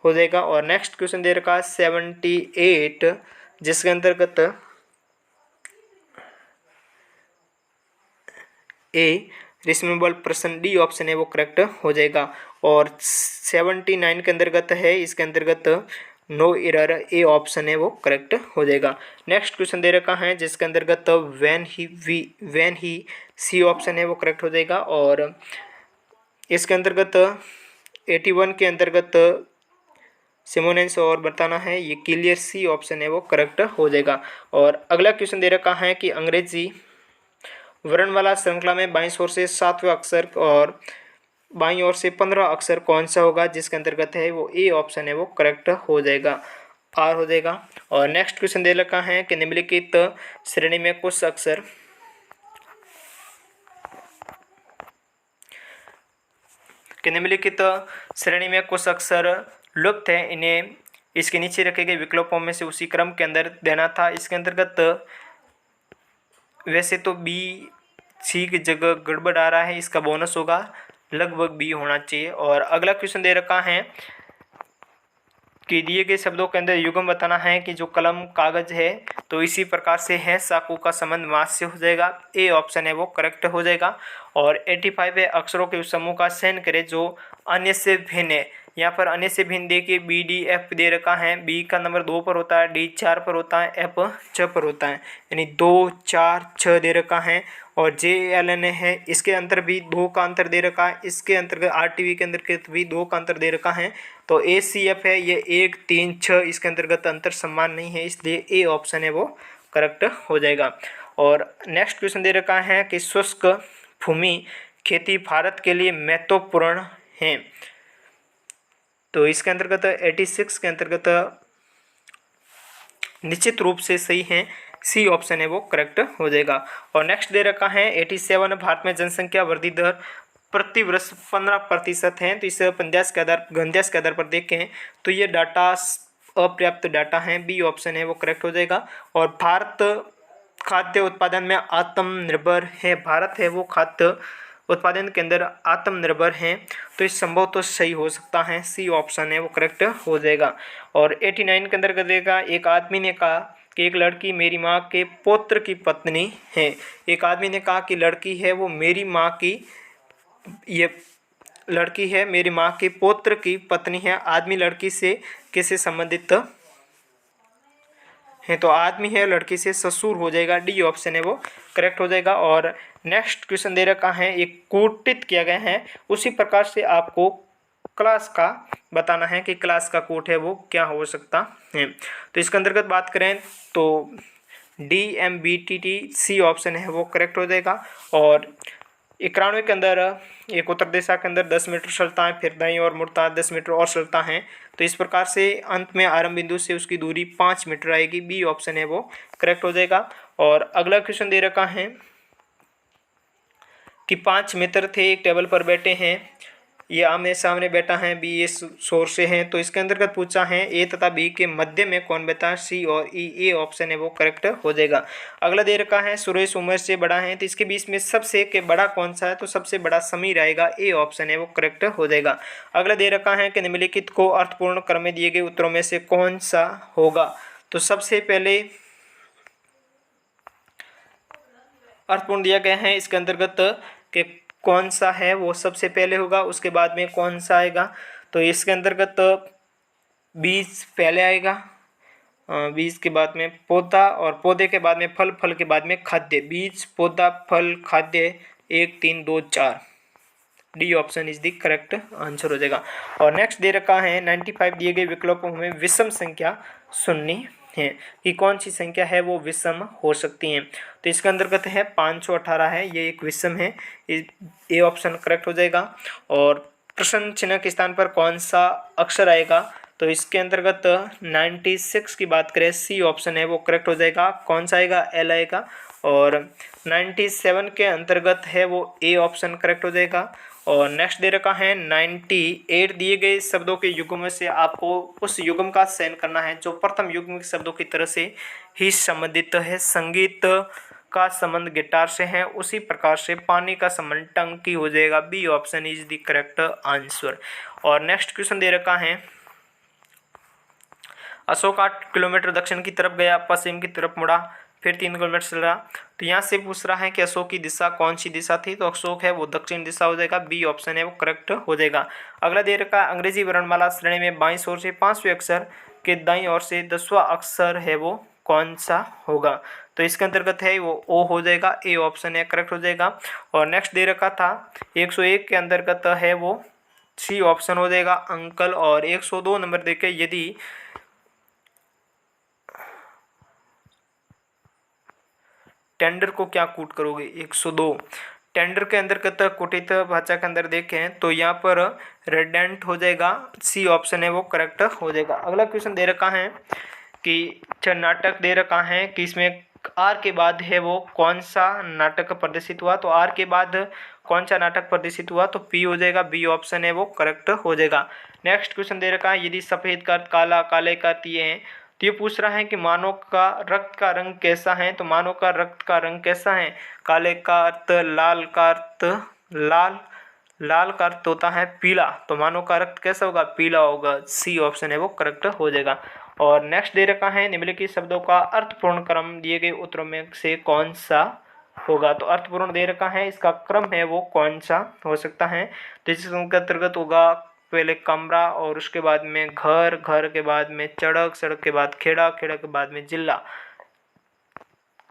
हो जाएगा। और नेक्स्ट क्वेश्चन दे रखा है 78 जिसके अंतर्गत ए रिजनेबल पर्सन, डी ऑप्शन है वो करेक्ट हो जाएगा। और 79 के अंतर्गत है, इसके अंतर्गत नो एरर, ए ऑप्शन है वो करेक्ट हो जाएगा। नेक्स्ट क्वेश्चन दे रखा है जिसके अंतर्गत व्हेन ही, सी ऑप्शन है वो करेक्ट हो जाएगा। और इसके अंतर्गत 81 के अंतर्गत सिमोनेंस और बताना है, ये क्लियर, सी ऑप्शन है वो करेक्ट हो जाएगा। और अगला क्वेश्चन दे रखा है कि अंग्रेजी वर्णमाला श्रृंखला में बाईं ओर से 7वां अक्षर और बाईं ओर से 15 अक्षर कौन सा होगा, जिसके अंतर्गत है वो ए ऑप्शन है वो करेक्ट हो जाएगा, आर हो जाएगा। और नेक्स्ट क्वेश्चन दे रखा है कि निम्नलिखित श्रेणी में कुछ अक्षर लुप्त है, इन्हें इसके नीचे रखे गए विकल्पों में से उसी क्रम के अंदर देना था। इसके अंतर्गत वैसे तो बी सी की जगह गड़बड़ आ रहा है, इसका बोनस होगा, लगभग बी होना चाहिए। और अगला क्वेश्चन दे रखा है कि दिए गए शब्दों के अंदर युग्म बताना है कि जो कलम कागज है तो इसी प्रकार से है, चाकू का संबंध मास से हो जाएगा, ए ऑप्शन है वो करेक्ट हो जाएगा। और 85 अक्षरों के उस समूह का चयन करें जो अन्य से भिन्न है। यहाँ पर अन्य से भिन्न देखिए बी डी एफ दे रखा है, बी का नंबर 2 पर होता है, डी 4 पर होता है, एफ 6 पर होता है, यानी 2 4 6 दे रखा है। और जे एल एन है, इसके अंतर भी 2 का अंतर दे रखा है, इसके अंतर्गत आर टी वी के अंतर्गत भी 2 का अंतर दे रखा है। तो ए सी एफ है, ये 1 3 6, इसके अंतर्गत अंतर समान नहीं है, इसलिए ए ऑप्शन है वो करेक्ट हो जाएगा। और नेक्स्ट क्वेश्चन दे रखा है कि शुष्क भूमि खेती भारत के लिए महत्वपूर्ण है, तो इसके अंतर्गत 86 के अंतर्गत निश्चित रूप से सही है, सी ऑप्शन है वो करेक्ट हो जाएगा। और नेक्स्ट दे रखा है 87 भारत में जनसंख्या वृद्धि दर प्रति वर्ष 15% है। तो इस घनत्यास के आधार पर देखें तो ये डाटा अपर्याप्त डाटा है, बी ऑप्शन है वो करेक्ट हो जाएगा। और भारत खाद्य उत्पादन में आत्मनिर्भर है, भारत है वो खाद्य उत्पादन के अंदर आत्मनिर्भर हैं, तो इस संभव तो सही हो सकता है, सी ऑप्शन है वो करेक्ट हो जाएगा। और 89 के अंदर देगा, एक आदमी ने कहा कि एक लड़की मेरी माँ के पौत्र की पत्नी है। एक आदमी ने कहा कि लड़की है वो मेरी माँ की, ये लड़की है मेरी माँ के पौत्र की पत्नी है। आदमी लड़की से कैसे संबंधित है, तो आदमी है लड़की से ससुर हो जाएगा, डी ऑप्शन है वो करेक्ट हो जाएगा। और नेक्स्ट क्वेश्चन दे रखा है, एक कोटित किया गया है, उसी प्रकार से आपको क्लास का बताना है कि क्लास का कोट है वो क्या हो सकता है। तो इसके अंतर्गत बात करें तो D M B T T, C option है वो करेक्ट हो जाएगा। और 91 के अंदर एक उत्तर दिशा के अंदर 10 मीटर चलता है, फिर दाईं और मुड़ता है 10 मीटर और चलता है, तो इस प्रकार से अंत में आरंभ बिंदु से उसकी दूरी 5 मीटर आएगी, बी ऑप्शन है वो करेक्ट हो जाएगा। और अगला क्वेश्चन दे रखा है कि 5 मित्र थे, एक टेबल पर बैठे हैं, ये आमने सामने बैठा है, बी ए शोर से हैं, तो इसके अंतर्गत पूछा है ए तथा बी के मध्य में कौन बैठा है, सी और ई, ए ऑप्शन है वो करेक्ट हो जाएगा। अगला दे रखा है सुरेश उम्र से बड़ा है, तो इसके बीच में सबसे के बड़ा कौन सा है, तो सबसे बड़ा समीर आएगा, ए ऑप्शन है वो करेक्ट हो जाएगा। अगला दे रखा है कि निम्नलिखित को अर्थपूर्ण क्रम में दिए गए उत्तरों में से कौन सा होगा, तो सबसे पहले अर्थपूर्ण दिया गया है, इसके अंतर्गत के कौन सा है वो सबसे पहले होगा, उसके बाद में कौन सा आएगा, तो इसके अंतर्गत बीज पहले आएगा, बीज के बाद में पौधा, और पौधे के बाद में फल, फल के बाद में खाद्य, बीज पौधा फल खाद्य 1 3 2 4, D option is the correct answer हो जाएगा। और नेक्स्ट दे रखा है 95 दिए गए विकल्पों में विषम संख्या सुननी है कि कौन सी संख्या है वो विषम हो सकती है, तो इसके अंतर्गत है 518 है, ये एक विषम है, ए ऑप्शन करेक्ट हो जाएगा। और प्रश्न चिन्ह के स्थान पर कौन सा अक्षर आएगा, तो इसके अंतर्गत 96 की बात करें, सी ऑप्शन है वो करेक्ट हो जाएगा, कौन सा आएगा, एल आएगा। और 97 के अंतर्गत है वो ए ऑप्शन करेक्ट हो जाएगा। और नेक्स्ट दे रखा है 98 दिए गए शब्दों के युग्म में से आपको उस युग्म का चयन करना है जो प्रथम युग्म के शब्दों की तरह से ही संबंधित है। संगीत का संबंध गिटार से है, उसी प्रकार से पानी का संबंध टंकी हो जाएगा, B option is the correct answer. और नेक्स्ट क्वेश्चन दे रखा है अशोक 8 किलोमीटर दक्षिण की तरफ गया, पश्चिम की तरफ मुड़ा, फिर 3 किलोमीटर चल रहा। तो यहाँ से पूछ रहा है कि अशोक की दिशा कौन सी दिशा थी, तो अशोक है वो दक्षिण दिशा हो जाएगा, बी ऑप्शन है वो करेक्ट हो जाएगा। अगला दे रखा है अंग्रेजी वर्णमाला श्रेणी में बाईं ओर से 5वें अक्षर के दाईं ओर से 10वां अक्षर है वो कौन सा होगा, तो इसके अंतर्गत है वो ओ हो जाएगा, ए ऑप्शन है करेक्ट हो जाएगा। और नेक्स्ट दे रखा था 101 के अंतर्गत है वो सी ऑप्शन हो जाएगा अंकल। और 102 नंबर देखे यदि टेंडर को क्या कूट करोगे, 102 टेंडर के अंतर्गत कुटित भाषा के अंदर देखें तो यहाँ पर रेडेंट हो जाएगा, सी ऑप्शन है वो करेक्ट हो जाएगा। अगला क्वेश्चन दे रखा है कि नाटक दे रखा है कि इसमें आर के बाद है वो कौन सा नाटक प्रदर्शित हुआ, तो आर के बाद कौन सा नाटक प्रदर्शित हुआ, तो पी हो जाएगा, बी ऑप्शन है वो करेक्ट हो जाएगा। नेक्स्ट क्वेश्चन दे रखा है यदि सफेद का अर्थ काला, काले का अर्थ ये है, तो ये पूछ रहा है कि मानव का रक्त का रंग कैसा है, तो मानव का रक्त का रंग कैसा है, काले का अर्थ लाल का अर्थ लाल, लाल का अर्थ होता है पीला, तो मानव का रक्त कैसा होगा, पीला होगा, सी ऑप्शन है वो करेक्ट हो जाएगा। और नेक्स्ट दे रखा है निम्नलिखित शब्दों का अर्थपूर्ण क्रम दिए गए उत्तरों में से कौन सा होगा, तो अर्थपूर्ण दे रखा है इसका क्रम है वो कौन सा हो सकता है, तो इसके अंतर्गत होगा पहले कमरा और उसके बाद में घर, घर के बाद में सड़क, सड़क के बाद खेड़ा, खेड़ा के बाद में जिला,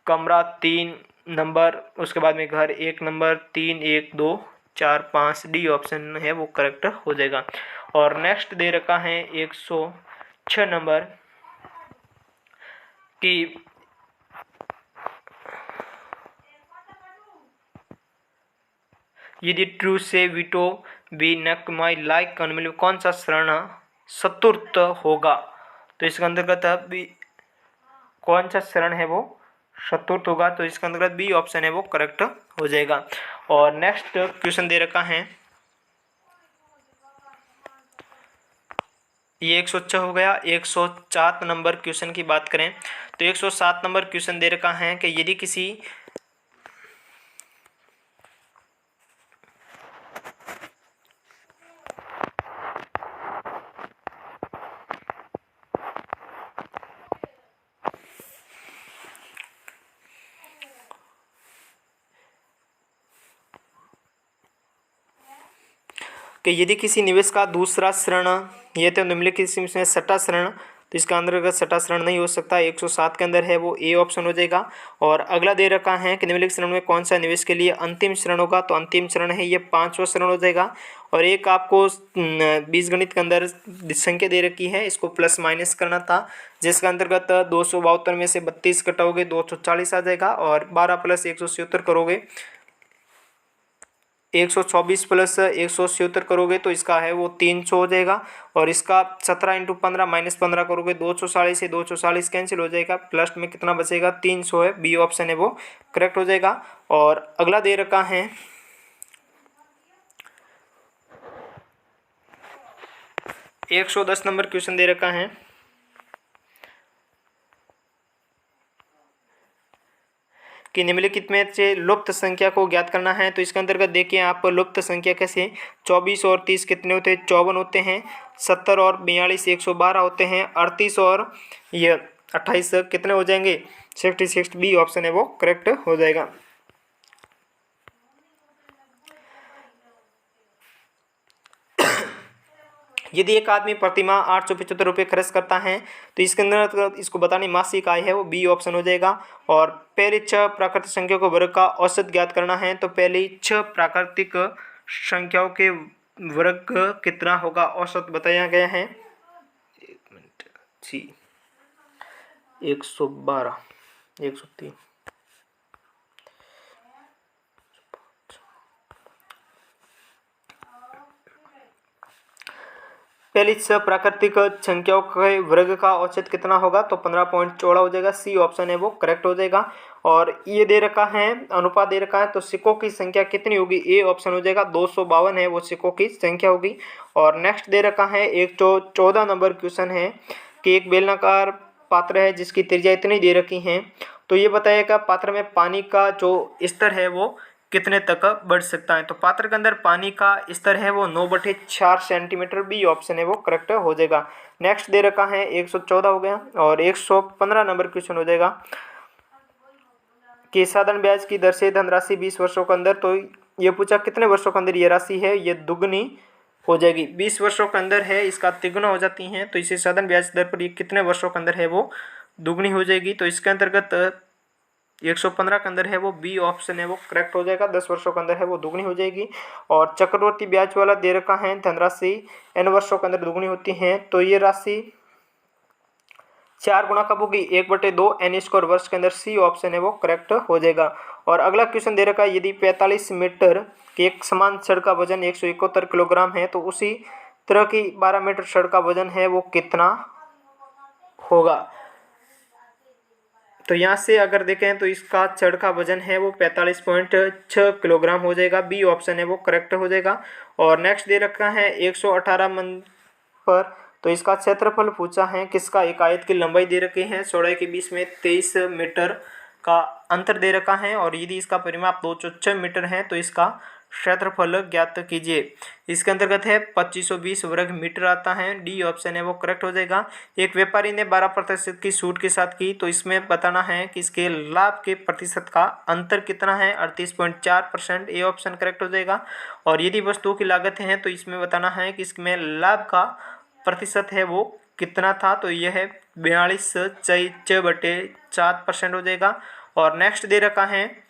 कमरा 3 नंबर, उसके बाद में घर 1 नंबर, 3 1 2 4 5, डी ऑप्शन है वो करेक्ट हो जाएगा। और नेक्स्ट दे रखा है 106 नंबर कि यदि ट्रू से वीटो बी नक माई लाइक में कौन सा शरण चतुर्थ होगा, तो इसके अंतर्गत भी कौन सा शरण है वो चतुर्थ होगा, तो इसके अंतर्गत बी ऑप्शन है वो करेक्ट हो जाएगा। और नेक्स्ट क्वेश्चन दे रखा है ये 106 हो गया। 107 नंबर क्वेश्चन की बात करें तो 107 नंबर क्वेश्चन दे रखा है कि यदि किसी निवेश का दूसरा शरण ये तो निम्नलिखित में छठा शरण, तो इसका अंतर्गत छठा शरण नहीं हो सकता, 107 के अंदर है वो ए ऑप्शन हो जाएगा। और अगला दे रखा है कि निम्नलिखित शरण में कौन सा निवेश के लिए अंतिम शरण होगा, तो अंतिम शरण है ये 5वां शरण हो जाएगा। और एक आपको बीजगणित के अंदर संख्या दे रखी है, इसको प्लस माइनस करना था, जिसके अंतर्गत 272 में से 32 कटाओगे 240 आ जाएगा, और 12 प्लस 177 करोगे 124 प्लस 177 करोगे तो इसका है वो 300 हो जाएगा। और इसका 17 × 15 - 15 करोगे 240 से 240 कैंसिल हो जाएगा, प्लस में कितना बचेगा 300 है, बी ऑप्शन है वो करेक्ट हो जाएगा। और अगला दे रखा है 110 नंबर क्वेश्चन दे रखा है कि निम्नलिखित में से लुप्त संख्या को ज्ञात करना है, तो इसके अंतर्गत देखिए आप लुप्त संख्या कैसे 24 और 30 कितने होते हैं, 54 होते हैं, 70 और 42 112 होते हैं, 38 और ये 28 कितने हो जाएंगे 66, बी ऑप्शन है वो करेक्ट हो जाएगा। यदि एक आदमी प्रतिमाह 875 रुपये खर्च करता है तो इसके अंदर इसको बतानी मासिक आय है वो बी ऑप्शन हो जाएगा। और पहली 6 प्राकृतिक संख्याओं के वर्ग का औसत ज्ञात करना है, तो पहली 6 प्राकृतिक संख्याओं के वर्ग कितना होगा औसत बताया गया है, 112 103 पहली 6 प्राकृतिक संख्याओं के वर्ग का औसत कितना होगा, तो 15.14 हो जाएगा, सी ऑप्शन है वो करेक्ट हो जाएगा। और ये दे रखा है अनुपात दे रखा है, तो सिक्कों की संख्या कितनी होगी, ए ऑप्शन हो जाएगा, 252 है वो सिक्कों की संख्या होगी। और नेक्स्ट दे रखा है 114 नंबर क्वेश्चन है कि एक बेलनाकार पात्र है जिसकी त्रिज्या इतनी दे रखी है, तो ये बताइएगा पात्र में पानी का जो स्तर है वो कितने तक बढ़ सकता है, तो पात्र के अंदर पानी का स्तर है वो 9/4 सेंटीमीटर, बी ऑप्शन है वो करेक्ट हो जाएगा। नेक्स्ट दे रखा है 114 हो गया। और 115 नंबर क्वेश्चन हो जाएगा कि साधारण ब्याज की दर से धनराशि 20 वर्षों के अंदर, तो ये पूछा कितने वर्षों के अंदर ये राशि है ये दुगनी हो जाएगी। 20 वर्षों के अंदर है इसका तिगुना हो जाती है, तो इसे साधारण ब्याज दर पर ये कितने वर्षों के अंदर है वो दुगनी हो जाएगी। तो इसके अंतर्गत 115 के अंदर है वो बी ऑप्शन है वो करेक्ट हो जाएगा। 10 वर्षों के अंदर है वो दुगनी हो जाएगी। और चक्रवर्ती ब्याज वाला दे रखा है धनराशि n वर्षों के अंदर दुगनी होती है, तो ये राशि 4 गुना कब होगी, 1/2 n स्क्वायर वर्ष के अंदर सी ऑप्शन है वो करेक्ट हो जाएगा। और अगला क्वेश्चन दे रखा है यदि 45 मीटर की एक समान छड़ का वजन 171 किलोग्राम है तो उसी तरह की 12 मीटर छड़ का वजन है वो कितना होगा। तो यहाँ से अगर देखें तो इसका छड़ का वजन है वो 45.6 किलोग्राम हो जाएगा। बी ऑप्शन है वो करेक्ट हो जाएगा। और नेक्स्ट दे रखा है 118 मन पर, तो इसका क्षेत्रफल पूछा है किसका। एक आयत की लंबाई दे रखी है, चौड़ाई के बीच में 23 मीटर का अंतर दे रखा है, और यदि इसका परिमाप 206 मीटर है तो इसका क्षेत्रफल ज्ञात कीजिए। इसके अंतर्गत है 2520 वर्ग मीटर आता है। डी ऑप्शन है वो करेक्ट हो जाएगा। एक व्यापारी ने 12% की छूट के साथ की, तो इसमें बताना है कि इसके लाभ के प्रतिशत का अंतर कितना है, 38.4%। ए ऑप्शन करेक्ट हो जाएगा। और यदि वस्तुओं की लागत है तो इसमें बताना है कि इसमें लाभ का प्रतिशत है वो कितना था, तो यह है 42.4% हो जाएगा। और नेक्स्ट दे रखा है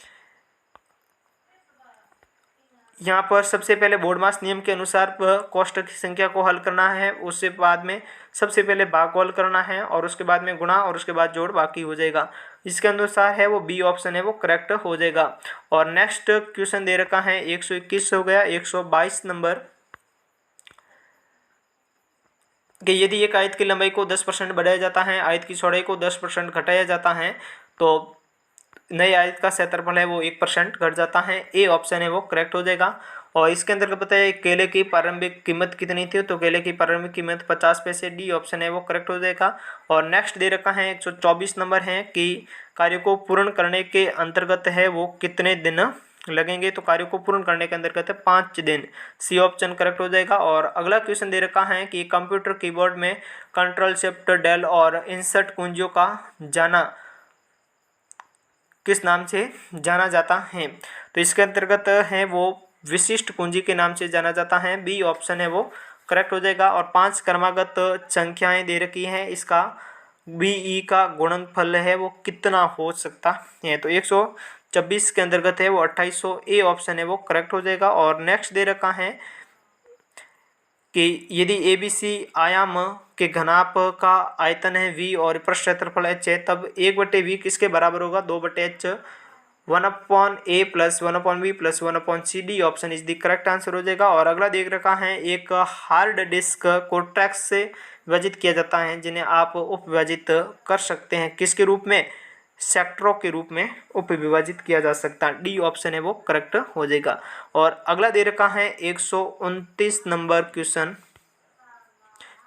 यहाँ पर सबसे पहले बोडमास नियम के अनुसार कोष्ठक की संख्या को हल करना है, उससे बाद में सबसे पहले भागफल करना है और उसके बाद में गुणा और उसके बाद जोड़ बाकी हो जाएगा। इसके अनुसार है वो बी ऑप्शन है वो करेक्ट हो जाएगा। और नेक्स्ट क्वेश्चन दे रखा है 121 हो गया 122 नंबर कि यदि एक आयत की लंबाई को 10% बढ़ाया जाता है, आयत की चौड़ाई को 10% घटाया जाता है, तो नए आयत का क्षेत्रफल है वो 1% घट जाता है। ए ऑप्शन है वो करेक्ट हो जाएगा। और इसके अंदर पता है केले की प्रारंभिक कीमत कितनी थी, तो केले की प्रारंभिक कीमत 50 पैसे। डी ऑप्शन है वो करेक्ट हो जाएगा। और नेक्स्ट दे रखा है 124 नंबर है कि कार्य को पूर्ण करने के अंतर्गत है वो कितने दिन लगेंगे, तो कार्य को पूर्ण करने के अंतर्गत है 5 दिन। सी ऑप्शन करेक्ट हो जाएगा। और अगला क्वेश्चन दे रखा है कि कंप्यूटर कीबोर्ड में कंट्रोल शिफ्ट डेल और इंसर्ट कुंजियों का जाना किस नाम से जाना जाता है, तो इसके अंतर्गत है वो विशिष्ट कुंजी के नाम से जाना जाता है। बी ऑप्शन है वो करेक्ट हो जाएगा। और 5 क्रमागत संख्याएं दे रखी हैं, इसका बीई का गुणनफल है वो कितना हो सकता है, तो 126 के अंतर्गत है वो 2800। ए ऑप्शन है वो करेक्ट हो जाएगा। और नेक्स्ट दे रखा है कि यदि ABC आयाम के घनाप का आयतन है v और पृष्ठ क्षेत्रफल h है, तब 1/v किसके बराबर होगा, 2/h 1/a plus 1/b plus 1/c। D option is the correct answer हो जाएगा। और अगला देख रखा है एक हार्ड डिस्क को ट्रैक्स से विभाजित किया जाता है जिन्हें आप उप विभाजित कर सकते हैं, किसके रूप में, सेक्टरों के रूप में उप विभाजित किया जा सकता है। डी ऑप्शन है वो करेक्ट हो जाएगा। और अगला दे रखा है 129 नंबर क्वेश्चन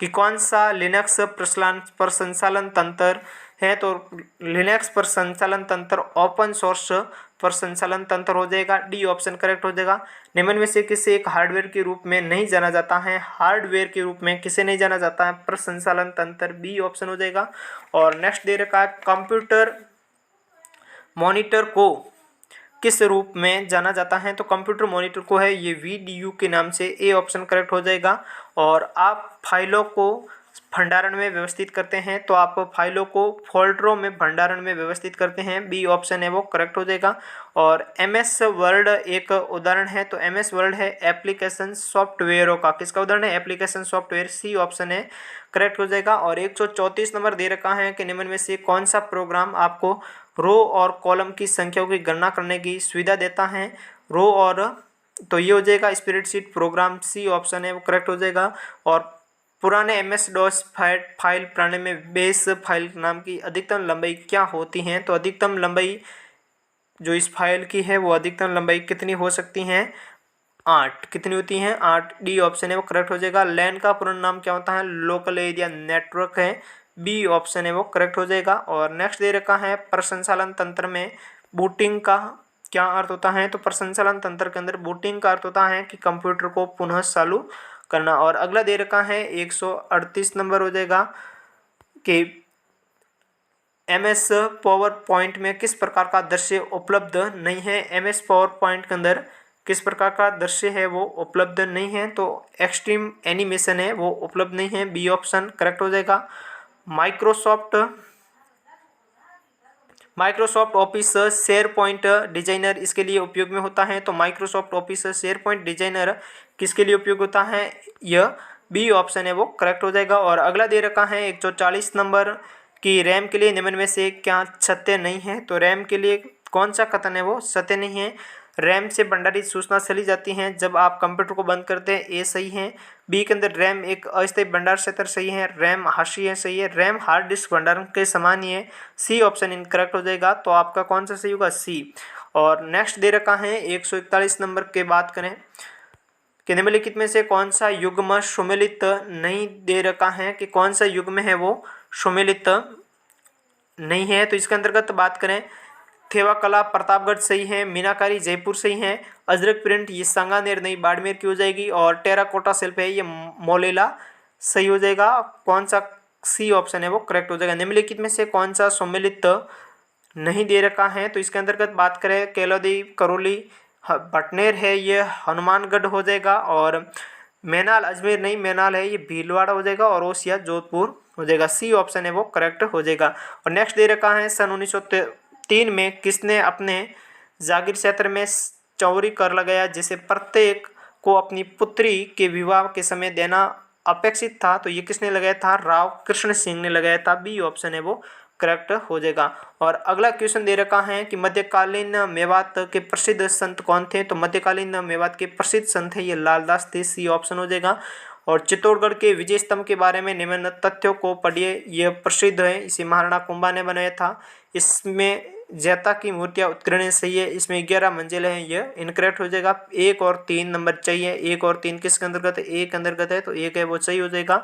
कि कौन सा लिनक्स पर संचालन तंत्र है, तो लिनक्स पर संचालन तंत्र ओपन सोर्स पर संचालन तंत्र हो जाएगा। डी ऑप्शन करेक्ट हो जाएगा। निम्न में से किसे एक हार्डवेयर के रूप में नहीं जाना जाता है, हार्डवेयर के रूप में किसे नहीं जाना जाता है, पर संचालन तंत्र। बी ऑप्शन हो जाएगा। और नेक्स्ट दे रखा है कंप्यूटर मॉनिटर को किस रूप में जाना जाता है, तो कंप्यूटर मॉनिटर को है ये VDU के नाम से। ए ऑप्शन करेक्ट हो जाएगा। और आप फाइलों को भंडारण में व्यवस्थित करते हैं, तो आप फाइलों को फोल्डरों में भंडारण में व्यवस्थित करते हैं। बी ऑप्शन है वो करेक्ट हो जाएगा। और MS वर्ड एक उदाहरण है, तो MS वर्ड है एप्लीकेशन सॉफ्टवेयरों का, किसका उदाहरण है, एप्लीकेशन सॉफ्टवेयर। सी ऑप्शन है करेक्ट हो जाएगा। और 134 नंबर दे रखा है कि निम्न में से कौन सा प्रोग्राम आपको रो और कॉलम की संख्याओं की गणना करने की सुविधा देता है, रो और, तो ये हो जाएगा स्प्रेडशीट प्रोग्राम। सी ऑप्शन है वो करेक्ट हो जाएगा। और पुराने MS DOS फाइल प्रणाली में बेस फाइल नाम की अधिकतम लंबाई क्या होती है, तो अधिकतम लंबाई जो इस फाइल की है वो अधिकतम लंबाई कितनी हो सकती है, 8। कितनी होती हैं, 8। डी ऑप्शन है वो करेक्ट हो जाएगा। लैन का पूर्ण नाम क्या होता है, लोकल एरिया नेटवर्क है। बी ऑप्शन है वो करेक्ट हो जाएगा। और नेक्स्ट दे रखा है प्रसंचालन तंत्र में बूटिंग का क्या अर्थ होता है, तो प्रसंचालन तंत्र के अंदर बूटिंग का अर्थ होता है कि कंप्यूटर को पुनः चालू करना। और अगला दे रखा है 138 नंबर हो जाएगा कि MS पावर पॉइंट में किस प्रकार का दृश्य उपलब्ध नहीं है। MS पावर पॉइंट के अंदर किस प्रकार का दृश्य है वो उपलब्ध नहीं है, तो एक्सट्रीम एनिमेशन है वो उपलब्ध नहीं है। बी ऑप्शन करेक्ट हो जाएगा। Microsoft office share point designer इसके लिए उपयोग में होता है, तो Microsoft office share point designer किसके लिए उपयोग होता है, यह बी ऑप्शन है वो करेक्ट हो जाएगा। और अगला दे रखा है 140 नंबर की रैम के लिए निम्न में से क्या सत्य नहीं है। तो रैम के लिए कौन सा कथन है वो सत्य नहीं है। रैम से भंडारित सूचना चली जाती हैं जब आप कंप्यूटर को बंद करते हैं, ये सही है। बी के अंदर रैम एक अस्थायी भंडार क्षेत्र सही है। रैम हाशिया सही है। रैम हार्ड डिस्क भंडारण के समान ही है। सी ऑप्शन इनकरेक्ट हो जाएगा। तो आपका कौन सा सही होगा, सी। और नेक्स्ट दे रखा है 141 नंबर के बात करें कि निम्नलिखित में से कौन सा युग्म सुमेलित नहीं दे रखा है, कि कौन सा युग्म है वो सुमेलित नहीं है। तो इसके अंतर्गत बात करें, थेवाकला प्रतापगढ़ सही है, मीनाकारी जयपुर सही है, अजरक प्रिंट ये सांगानेर नहीं बाड़मेर की हो जाएगी, और टेराकोटा शिल्प है ये मोलेला सही हो जाएगा। कौन सा सी ऑप्शन है वो करेक्ट हो जाएगा। निम्नलिखित में से कौन सा सम्मिलित नहीं दे रखा है। तो इसके अंतर्गत बात करें, केलोदी करौली बटनेर है ये हनुमानगढ़ हो जाएगा, और मैनाल अजमेर नहीं मैनाल है ये भीलवाड़ा हो जाएगा, और ओसिया जोधपुर हो जाएगा। सी ऑप्शन है वो करेक्ट हो जाएगा। और नेक्स्ट दे रखा है, सन 1903 में किसने अपने जागीर क्षेत्र में चौरी कर लगाया जिसे प्रत्येक को अपनी पुत्री के विवाह के समय देना अपेक्षित था। तो ये किसने लगाया था, राव कृष्ण सिंह ने लगाया था। बी ऑप्शन है वो करेक्ट हो जाएगा। और अगला क्वेश्चन दे रखा है कि मध्यकालीन मेवात के प्रसिद्ध संत कौन थे। तो मध्यकालीन मेवात के प्रसिद्ध संत है ये लालदास थे। सी ऑप्शन हो जाएगा। और चित्तौड़गढ़ के विजय स्तंभ के बारे में निम्न तथ्यों को पढ़िए, यह प्रसिद्ध है, इसे महाराणा कुंभा ने बनाया था। इसमें जैता की मूर्तियां उत्कीर्ण सही है, इसमें 11 मंजिल हैं, यह इनकरेक्ट हो जाएगा। 1 और 3 नंबर चाहिए। 1 और 3 किसके अंतर्गत है, एक अंतर्गत है, तो एक है वो सही हो जाएगा।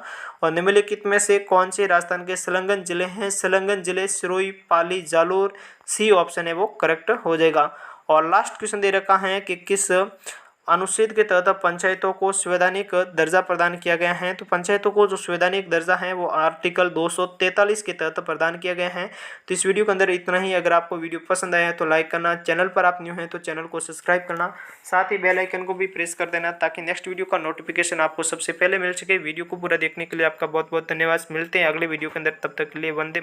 और निम्नलिखित में से कौन से राजस्थान के संलग्न जिले हैं। संलग्न जिले सिरोही, पाली, जालोर। सी ऑप्शन है वो करेक्ट हो जाएगा। और लास्ट क्वेश्चन दे रखा है कि किस अनुच्छेद के तहत पंचायतों को संवैधानिक दर्जा प्रदान किया गया है। तो पंचायतों को जो संवैधानिक दर्जा है वो आर्टिकल 243 के तहत प्रदान किया गया है। तो इस वीडियो के अंदर इतना ही। अगर आपको वीडियो पसंद आया है तो लाइक करना, चैनल पर आप न्यू हैं तो चैनल को सब्सक्राइब करना, साथ ही बेल आइकन को भी प्रेस कर देना ताकि नेक्स्ट वीडियो का नोटिफिकेशन आपको सबसे पहले मिल सके। वीडियो को पूरा देखने के लिए आपका बहुत बहुत धन्यवाद। मिलते हैं अगले वीडियो के अंदर, तब तक के लिए वंदे।